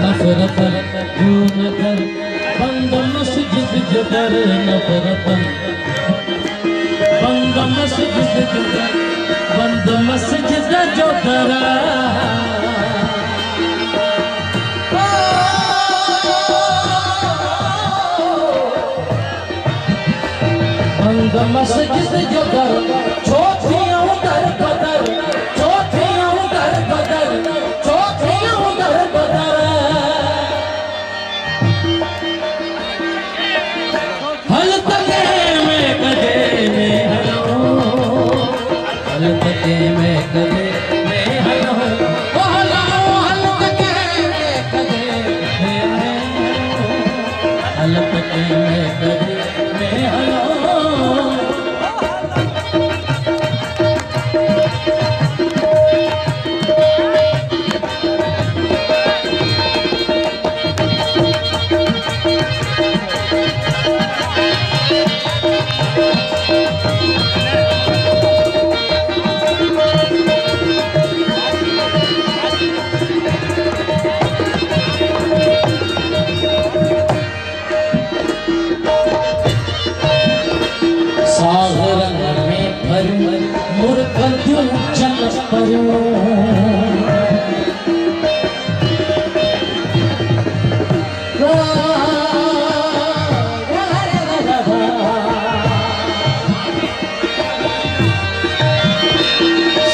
नफरत क्यों न कर बंद मस्जिद जो कर नफरत बंद मस्जिद जो कर बंद मस्जिद जो कर बंद मस्जिद जो कर छोटियां दर बदर छोटियां दर बदर छोटियां दर बदर हल तके में कदे में हलो हल तके में कदे में हलो हल तके में कदे में हल तके में कदे में हलो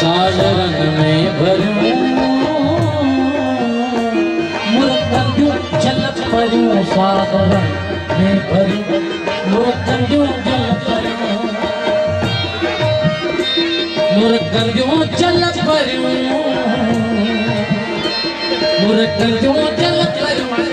सागरन में भरूं मुर्कंदू जलत परूं सागरन में भरूं मुर्कंदू जलत परूं मुर्कंदू जलत परूं मुर्कंदू जलत परूं